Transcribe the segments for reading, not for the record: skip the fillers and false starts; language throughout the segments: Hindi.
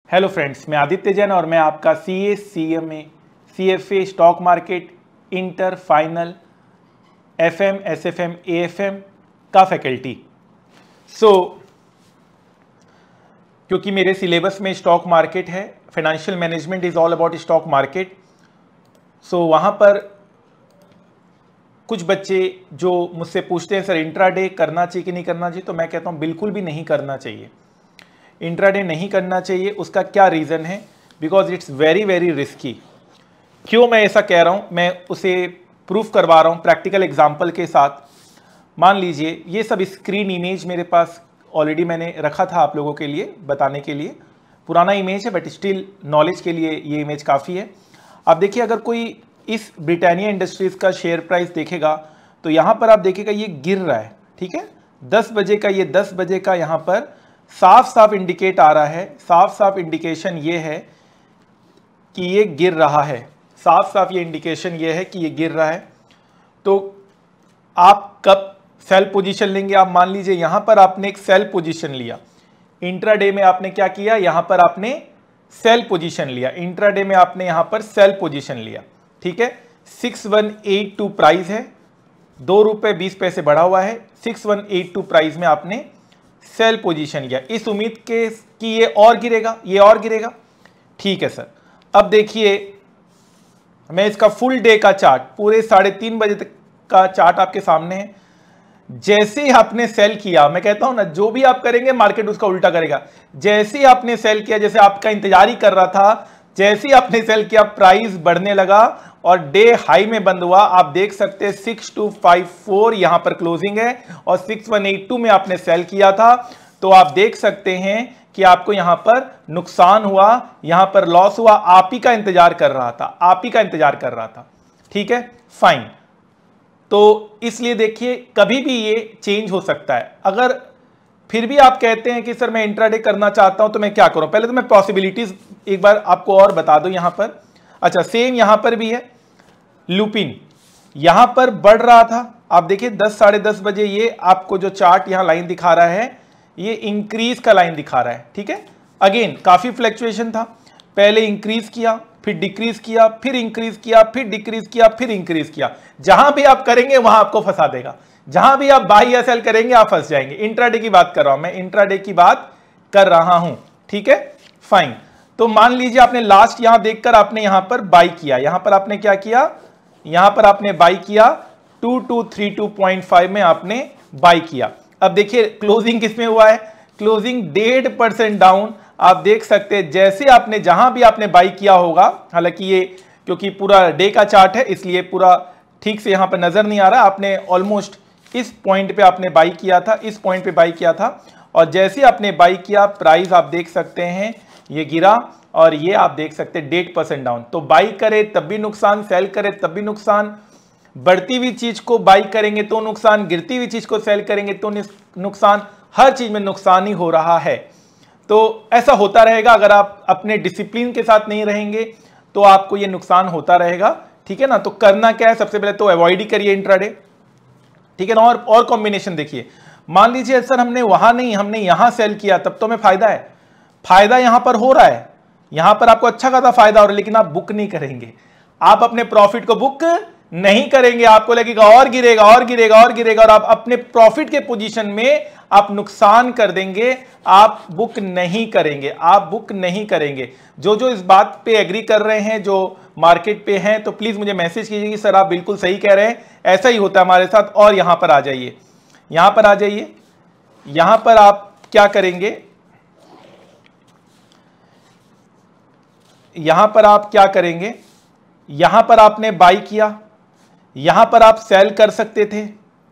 हेलो फ्रेंड्स, मैं आदित्य जैन और मैं आपका CA, CMA, CFA, stock market, inter, final, FM, SFM, AFM का फैकल्टी। क्योंकि मेरे सिलेबस में स्टॉक मार्केट है, financial management is all about stock market. वहाँ पर कुछ बच्चे जो मुझसे पूछते हैं सर इंट्राडे करना चाहिए कि नहीं करना चाहिए, तो मैं कहता हूँ बिल्कुल भी नहीं करना चाहिए। इंट्राडे नहीं करना चाहिए। उसका क्या रीज़न है? Because it's very very risky. क्यों मैं ऐसा कह रहा हूँ, मैं उसे प्रूफ करवा रहा हूँ प्रैक्टिकल एग्जाम्पल के साथ। मान लीजिए ये सब स्क्रीन इमेज मेरे पास ऑलरेडी मैंने रखा था आप लोगों के लिए बताने के लिए। पुराना इमेज है बट स्टिल नॉलेज के लिए ये इमेज काफ़ी है। आप देखिए, अगर कोई इस ब्रिटानिया इंडस्ट्रीज़ का शेयर प्राइस देखेगा तो यहाँ पर आप देखिएगा ये गिर रहा है। ठीक है, 10 बजे का, ये 10 बजे का यहाँ पर साफ साफ इंडिकेट आ रहा है, साफ साफ इंडिकेशन ये है कि ये गिर रहा है, साफ साफ ये इंडिकेशन ये है कि ये गिर रहा है। तो आप कब सेल पोजीशन लेंगे? आप मान लीजिए यहां पर आपने एक सेल पोजीशन लिया, इंट्राडे में आपने क्या किया, यहां पर आपने सेल पोजीशन लिया, इंट्राडे में आपने यहां पर सेल पोजीशन लिया। ठीक है, 6182 प्राइस है, ₹2.20 बढ़ा हुआ है, 6182 प्राइस में आपने सेल पोजीशन लिया इस उम्मीद के कि ये और गिरेगा, ये और गिरेगा। ठीक है सर, अब देखिए मैं इसका फुल डे का चार्ट, पूरे 3:30 बजे तक का चार्ट आपके सामने है। जैसे ही आपने सेल किया, मैं कहता हूं ना, जो भी आप करेंगे मार्केट उसका उल्टा करेगा। जैसे ही आपने सेल किया, जैसे आपका इंतजार ही कर रहा था, जैसे ही आपने सेल किया प्राइस बढ़ने लगा और डे हाई में बंद हुआ। आप देख सकते हैं 6254 यहां पर क्लोजिंग है और 6182 में आपने सेल किया था। तो आप देख सकते हैं कि आपको यहां पर नुकसान हुआ, यहां पर लॉस हुआ। आप ही का इंतजार कर रहा था, आप ही का इंतजार कर रहा था। ठीक है, फाइन। तो इसलिए देखिए कभी भी ये चेंज हो सकता है। अगर फिर भी आप कहते हैं कि सर मैं इंट्राडे करना चाहता हूं तो मैं क्या करूं? पहले तो मैं पॉसिबिलिटीज एक बार आपको और बता दूं यहां पर। अच्छा, सेम यहां पर भी है, लुपिन यहां पर बढ़ रहा था। आप देखिए 10 साढ़े 10 बजे ये आपको जो चार्ट यहां लाइन दिखा रहा है, ये इंक्रीज का लाइन दिखा रहा है। ठीक है, अगेन काफी फ्लक्चुएशन था, पहले इंक्रीज किया, फिर डिक्रीज किया, फिर इंक्रीज किया, फिर डिक्रीज किया, फिर इंक्रीज किया। जहां भी आप करेंगे वहां आपको फंसा देगा, जहां भी आप बाई या सेल करेंगे आप फंस जाएंगे। इंट्राडे की बात कर रहा हूं मैं, इंट्राडे की बात कर रहा हूं। ठीक है, फाइन। तो मान लीजिए आपने लास्ट यहां देखकर आपने यहां पर बाई किया, यहां पर आपने क्या किया, यहां पर आपने बाई किया 2232.5 में आपने बाई किया। अब देखिए क्लोजिंग किसमें हुआ है, क्लोजिंग 1.5% डाउन। आप देख सकते हैं जैसे आपने जहां भी आपने बाई किया होगा, हालांकि ये क्योंकि पूरा डे का चार्ट है इसलिए पूरा ठीक से यहां पर नजर नहीं आ रहा। आपने ऑलमोस्ट इस पॉइंट पे आपने बाई किया था, इस पॉइंट पे बाई किया था और जैसे आपने बाई किया प्राइस आप देख सकते हैं ये गिरा और ये आप देख सकते हैं 1.5% डाउन। तो बाई करे तब भी नुकसान, सेल करे तब भी नुकसान। बढ़ती हुई चीज को बाई करेंगे तो नुकसान, गिरती हुई चीज को सेल करेंगे तो नुकसान। हर चीज में नुकसान ही हो रहा है। तो ऐसा होता रहेगा, अगर आप अपने डिसिप्लिन के साथ नहीं रहेंगे तो आपको ये नुकसान होता रहेगा। ठीक है ना, तो करना क्या है, सबसे पहले तो अवॉइड ही करिए इंट्राडे। ठीक है ना, और कॉम्बिनेशन देखिए, मान लीजिए सर हमने वहां नहीं, हमने यहां सेल किया तब तो हमें फायदा है, फायदा यहां पर हो रहा है, यहां पर आपको अच्छा खासा फायदा हो रहा है, लेकिन आप बुक नहीं करेंगे, आप अपने प्रॉफिट को बुक नहीं करेंगे। आपको लगेगा और गिरेगा और गिरेगा और गिरेगा और आप अपने प्रॉफिट के पोजीशन में आप नुकसान कर देंगे। आप बुक नहीं करेंगे, आप बुक नहीं करेंगे। जो इस बात पे एग्री कर रहे हैं, जो मार्केट पे हैं, तो प्लीज मुझे मैसेज कीजिए कि सर आप बिल्कुल सही कह रहे हैं, ऐसा ही होता है हमारे साथ। और यहां पर आ जाइए, यहां पर आ जाइए, यहां पर आप क्या करेंगे, यहां पर आप क्या करेंगे, यहां पर आपने बाई किया, यहां पर आप सेल कर सकते थे,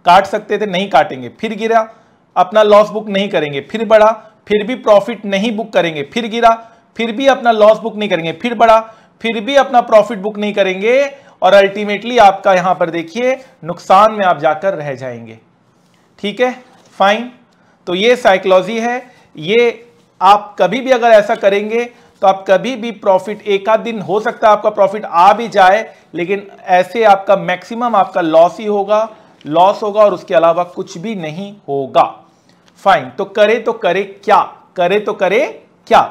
काट सकते थे, नहीं काटेंगे, फिर गिरा, अपना लॉस बुक नहीं करेंगे, फिर बढ़ा, फिर भी प्रॉफिट नहीं बुक करेंगे, फिर गिरा, फिर भी अपना लॉस बुक नहीं करेंगे, फिर बढ़ा, फिर भी अपना प्रॉफिट बुक नहीं करेंगे और अल्टीमेटली आपका यहां पर देखिए नुकसान में आप जाकर रह जाएंगे। ठीक है, फाइन। तो ये साइकोलॉजी है, ये आप कभी भी अगर ऐसा करेंगे तो आप कभी भी प्रॉफिट, एक आध दिन हो सकता है आपका प्रॉफिट आ भी जाए, लेकिन ऐसे आपका मैक्सिमम आपका लॉस ही होगा, लॉस होगा और उसके अलावा कुछ भी नहीं होगा। फाइन। तो करे तो करे क्या, करे तो करे क्या?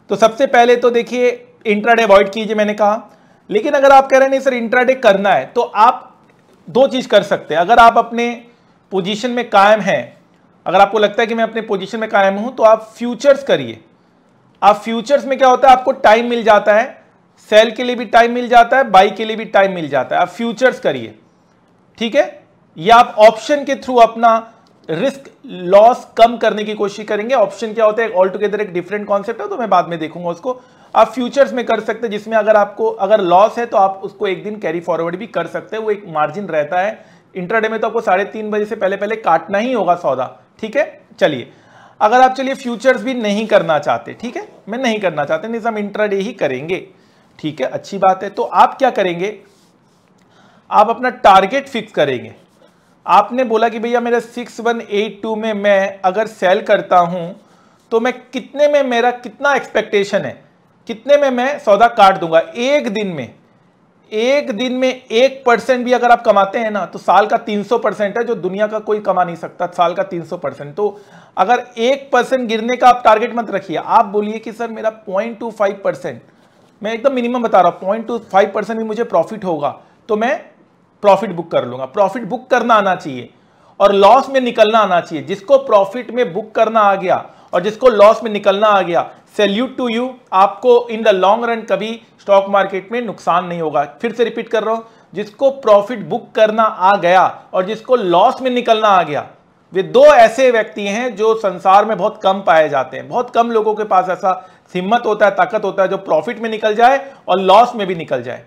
तो सबसे पहले तो देखिए इंट्राडे अवॉइड कीजिए, मैंने कहा। लेकिन अगर आप कह रहे हैं नहीं सर इंट्राडे करना है, तो आप दो चीज कर सकते हैं। अगर आप अपने पोजीशन में कायम हैं, अगर आपको लगता है कि मैं अपने पोजीशन में कायम हूं, तो आप फ्यूचर्स करिए। आप फ्यूचर्स में क्या होता है, आपको टाइम मिल जाता है, सेल के लिए भी टाइम मिल जाता है, बाई के लिए भी टाइम मिल जाता है। आप फ्यूचर्स करिए, ठीक है। या आप ऑप्शन के थ्रू अपना रिस्क लॉस कम करने की कोशिश करेंगे। ऑप्शन क्या होता है, ऑल टुगेदर एक डिफरेंट कॉन्सेप्ट है, तो मैं बाद में देखूंगा उसको। आप फ्यूचर्स में कर सकते हैं, जिसमें अगर आपको अगर लॉस है तो आप उसको एक दिन कैरी फॉरवर्ड भी कर सकते हैं, वो एक मार्जिन रहता है। इंट्राडे में तो आपको 3:30 बजे से पहले पहले काटना ही होगा सौदा, ठीक है। चलिए, अगर आप चलिए फ्यूचर्स भी नहीं करना चाहते, ठीक है, मैं नहीं करना चाहते, नहीं हम इंट्राडे ही करेंगे, ठीक है, अच्छी बात है। तो आप क्या करेंगे, आप अपना टारगेट फिक्स करेंगे। आपने बोला कि भैया मेरा 6182 में मैं अगर सेल करता हूं तो मैं कितने में, मेरा कितना एक्सपेक्टेशन है, कितने में मैं सौदा काट दूंगा। एक दिन में 1% भी अगर आप कमाते हैं ना, तो साल का 300% है, जो दुनिया का कोई कमा नहीं सकता, साल का 300%। तो अगर 1% गिरने का आप टारगेट मत रखिए। आप बोलिए कि सर मेरा 0.25%, मैं एकदम मिनिमम बता रहा हूं, 0.25% भी मुझे प्रॉफिट होगा तो मैं प्रॉफिट बुक कर लूंगा। प्रॉफिट बुक करना आना चाहिए और लॉस में निकलना आना चाहिए। जिसको प्रॉफिट में बुक करना आ गया और जिसको लॉस में निकलना आ गया, सैल्यूट टू यू। आपको इन द लॉन्ग रन कभी स्टॉक मार्केट में नुकसान नहीं होगा। फिर से रिपीट कर रहा हूं, जिसको प्रॉफिट बुक करना आ गया और जिसको लॉस में निकलना आ गया, वे दो ऐसे व्यक्ति हैं जो संसार में बहुत कम पाए जाते हैं। बहुत कम लोगों के पास ऐसा हिम्मत होता है, ताकत होता है, जो प्रॉफिट में निकल जाए और लॉस में भी निकल जाए।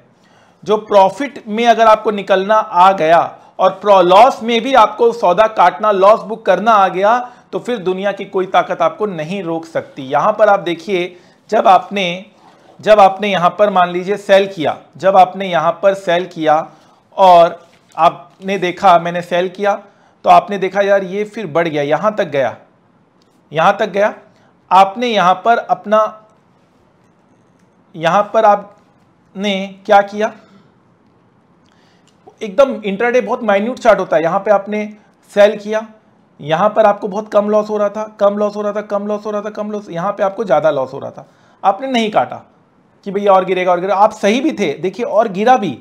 जो प्रॉफिट में अगर आपको निकलना आ गया और लॉस में भी आपको सौदा काटना, लॉस बुक करना आ गया, तो फिर दुनिया की कोई ताकत आपको नहीं रोक सकती। यहां पर आप देखिए, जब आपने यहां पर मान लीजिए सेल किया, जब आपने यहां पर सेल किया और आपने देखा मैंने सेल किया, तो आपने देखा यार ये फिर बढ़ गया, यहां तक गया, आपने यहां पर अपना, यहां पर आपने क्या किया, एकदम इंट्राडे बहुत माइन्यूट चार्ट होता है। यहां पे आपने सेल किया, यहां पर आपको बहुत कम लॉस हो रहा था, यहां पे आपको ज्यादा लॉस हो रहा था, आपने नहीं काटा कि भैया और गिरेगा। आप सही भी थे, देखिए, और गिरा भी।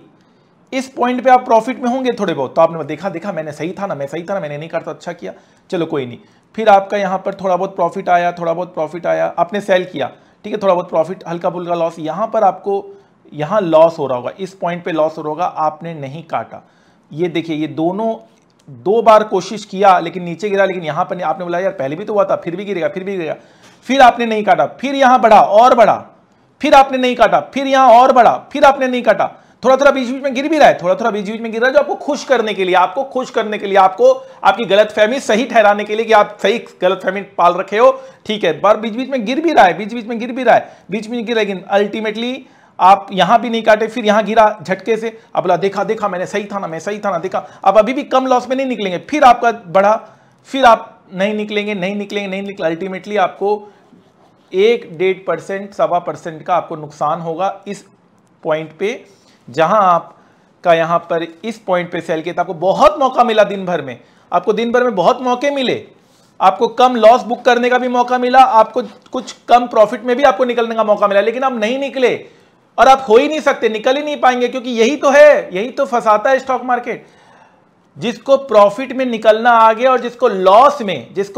इस पॉइंट पे आप प्रॉफिट में होंगे थोड़े बहुत, तो आपने देखा मैंने सही था ना, मैंने नहीं काटा, अच्छा किया, चलो कोई नहीं। फिर आपका यहां पर थोड़ा बहुत प्रॉफिट आया, आपने सेल किया, ठीक है, थोड़ा बहुत प्रॉफिट, हल्का फुल्का लॉस। यहां पर आपको यहां लॉस हो रहा होगा, इस पॉइंट पे लॉस हो रहा होगा, आपने नहीं काटा। ये देखिए, ये दोनों 2 बार कोशिश किया लेकिन नीचे गिरा। लेकिन यहां पर आपने बोला यार पहले भी तो हुआ था, फिर भी गिरेगा, फिर आपने नहीं काटा, फिर यहां बढ़ा और बढ़ा, फिर आपने नहीं काटा, फिर यहां और बढ़ा, फिर आपने नहीं काटा। थोड़ा बीच बीच में गिर भी रहा है, जो आपको खुश करने के लिए, आपको आपकी गलतफहमी सही ठहराने के लिए कि आप सही गलतफहमी पाल रखे हो, ठीक है। पर बीच बीच में गिर भी रहा है, लेकिन अल्टीमेटली आप यहां भी नहीं काटे, फिर यहां गिरा झटके से। अब बोला देखा मैंने सही था ना, देखा। अब अभी भी कम लॉस में नहीं निकलेंगे, फिर आपका बढ़ा, फिर आप नहीं निकलेंगे। अल्टीमेटली आपको 1-1.5%, 1.25% का आपको नुकसान होगा इस पॉइंट पे। जहां आपका यहां पर इस पॉइंट पे सेल किया था, आपको बहुत मौका मिला दिन भर में, आपको दिन भर में बहुत मौके मिले, आपको कम लॉस बुक करने का भी मौका मिला, आपको कुछ कम प्रॉफिट में भी आपको निकलने का मौका मिला, लेकिन आप नहीं निकले। और आप हो ही नहीं सकते, निकल ही नहीं पाएंगे, क्योंकि यही तो फंसाता है स्टॉक मार्केट। जिसको प्रॉफिट में निकलना आ गया और जिसको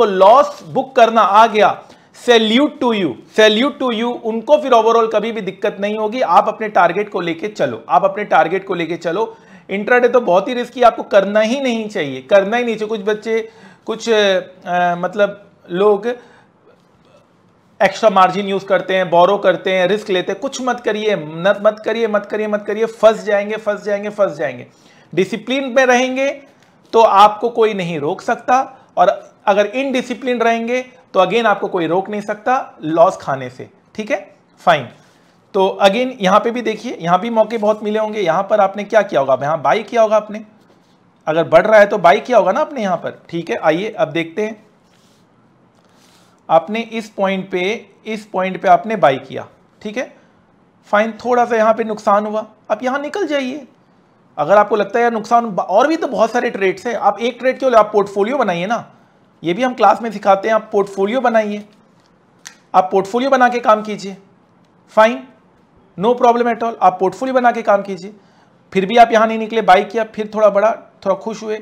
लॉस बुक करना आ गया, सैल्यूट टू यू, उनको फिर ओवरऑल कभी भी दिक्कत नहीं होगी। आप अपने टारगेट को लेके चलो, इंट्राडे तो बहुत ही रिस्की, आपको करना ही नहीं चाहिए। कुछ बच्चे मतलब लोग एक्स्ट्रा मार्जिन यूज करते हैं, बोरो करते हैं, रिस्क लेते हैं। कुछ मत करिए, फंस जाएंगे। डिसिप्लिन में रहेंगे तो आपको कोई नहीं रोक सकता, और अगर इनडिसिप्लिन रहेंगे तो अगेन आपको कोई रोक नहीं सकता लॉस खाने से, ठीक है, फाइन। तो अगेन यहां पे भी देखिए, यहां भी मौके बहुत मिले होंगे। यहां पर आपने क्या किया होगा, यहां बाई किया होगा आपने, अगर बढ़ रहा है तो बाई किया होगा ना आपने यहां पर, ठीक है। आइए अब देखते हैं, आपने इस पॉइंट पे आपने बाई किया, ठीक है, फाइन। थोड़ा सा यहां पे नुकसान हुआ, आप यहां निकल जाइए। अगर आपको लगता है यार नुकसान, और भी तो बहुत सारे ट्रेड्स हैं, आप एक ट्रेड क्यों, आप पोर्टफोलियो बनाइए ना, ये भी हम क्लास में सिखाते हैं। आप पोर्टफोलियो बनाइए, आप पोर्टफोलियो बना के काम कीजिए, fine, no problem at all, आप पोर्टफोलियो बना के काम कीजिए। फिर भी आप यहाँ नहीं निकले, बाई किया, फिर थोड़ा बड़ा, थोड़ा खुश हुए,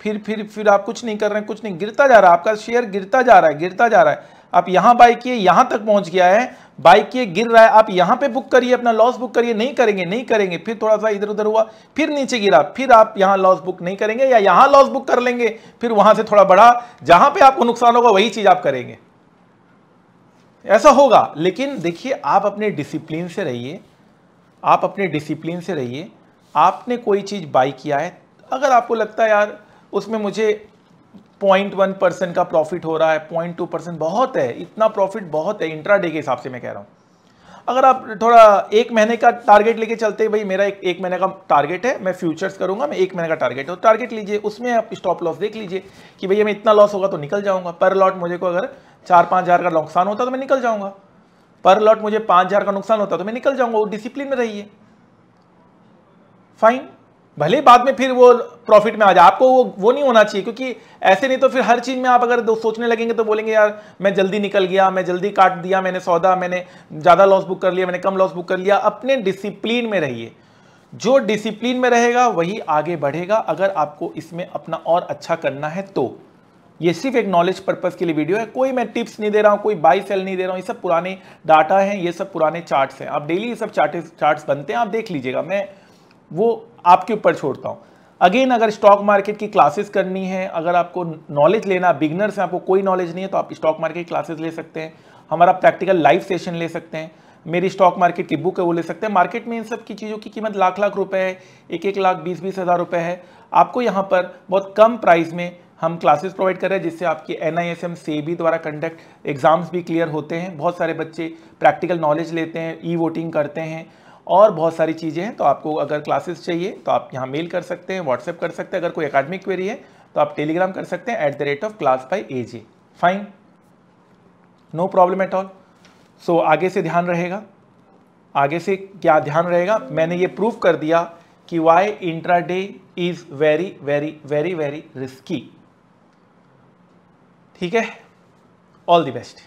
फिर आप कुछ नहीं कर रहे हैं, कुछ नहीं, गिरता जा रहा है आपका शेयर, गिरता जा रहा है, गिरता जा रहा है। आप यहाँ बाई किए, यहाँ तक पहुंच गया है, बाई किए, गिर रहा है, आप यहाँ पे बुक करिए, अपना लॉस बुक करिए। नहीं करेंगे, नहीं करेंगे, फिर थोड़ा सा इधर उधर हुआ, फिर नीचे गिरा, फिर आप यहाँ लॉस बुक नहीं करेंगे, या यहाँ लॉस बुक कर लेंगे, फिर वहां से थोड़ा बढ़ा, जहां पे आपको नुकसान होगा वही चीज आप करेंगे, ऐसा होगा। लेकिन देखिए, आप अपने डिसिप्लिन से रहिए, आप अपने डिसिप्लिन से रहिए। आपने कोई चीज बाई किया है, अगर आपको लगता है यार उसमें मुझे 0.1% का प्रॉफिट हो रहा है, 0.2% बहुत है, इतना प्रॉफिट बहुत है इंट्राडे के हिसाब से मैं कह रहा हूं। अगर आप थोड़ा 1 महीने का टारगेट लेके चलते हैं, भाई मेरा एक महीने का टारगेट है, मैं फ्यूचर्स करूंगा, मैं 1 महीने का टारगेट है, तो टारगेट लीजिए, उसमें आप स्टॉप लॉस देख लीजिए कि भैया मैं इतना लॉस होगा तो निकल जाऊंगा। पर लॉट मुझे को अगर 4-5 हज़ार का नुकसान होता तो मैं निकल जाऊंगा, पर लॉट मुझे 5 हज़ार का नुकसान होता तो मैं निकल जाऊंगा। वो डिसिप्लिन में रहिए, फाइन। भले बाद में फिर वो प्रॉफिट में आ जाए, आपको वो नहीं होना चाहिए, क्योंकि ऐसे नहीं तो फिर हर चीज में आप अगर सोचने लगेंगे तो बोलेंगे यार मैं जल्दी निकल गया, मैं जल्दी काट दिया, मैंने सौदा, मैंने ज्यादा लॉस बुक कर लिया, मैंने कम लॉस बुक कर लिया। अपने डिसिप्लिन में रहिए, जो डिसिप्लिन में रहेगा वही आगे बढ़ेगा। अगर आपको इसमें अपना और अच्छा करना है तो ये सिर्फ एक नॉलेज पर्पस के लिए वीडियो है, कोई मैं टिप्स नहीं दे रहा हूं, कोई बाई सेल नहीं दे रहा हूं, ये सब पुराने डाटा हैं, ये सब पुराने चार्ट्स हैं। आप डेली ये सब चार्ट्स बनते हैं, आप देख लीजिएगा, मैं वो आपके ऊपर छोड़ता हूं। अगेन, अगर स्टॉक मार्केट की क्लासेस करनी है, अगर आपको नॉलेज लेना, बिगनर से आपको कोई नॉलेज नहीं है, तो आप स्टॉक मार्केट क्लासेस ले सकते हैं, हमारा प्रैक्टिकल लाइव सेशन ले सकते हैं, मेरी स्टॉक मार्केट की बुक है वो ले सकते हैं। मार्केट में इन सब की चीज़ों की कीमत लाख रुपए है, 1 लाख 20 हज़ार रुपए है। आपको यहाँ पर बहुत कम प्राइस में हम क्लासेस प्रोवाइड कर रहे हैं, जिससे आपके NISM सेबी द्वारा कंडक्ट एग्जाम्स भी क्लियर होते हैं। बहुत सारे बच्चे प्रैक्टिकल नॉलेज लेते हैं, ई-वोटिंग करते हैं और बहुत सारी चीज़ें हैं। तो आपको अगर क्लासेस चाहिए तो आप यहाँ मेल कर सकते हैं, व्हाट्सएप कर सकते हैं। अगर कोई एकेडमिक क्वेरी है तो आप टेलीग्राम कर सकते हैं @class_by_AJ। Fine, no problem at all. So आगे से ध्यान रहेगा, आगे से क्या ध्यान रहेगा, मैंने ये प्रूव कर दिया कि why intraday is very very very very risky. ठीक है, ऑल द बेस्ट।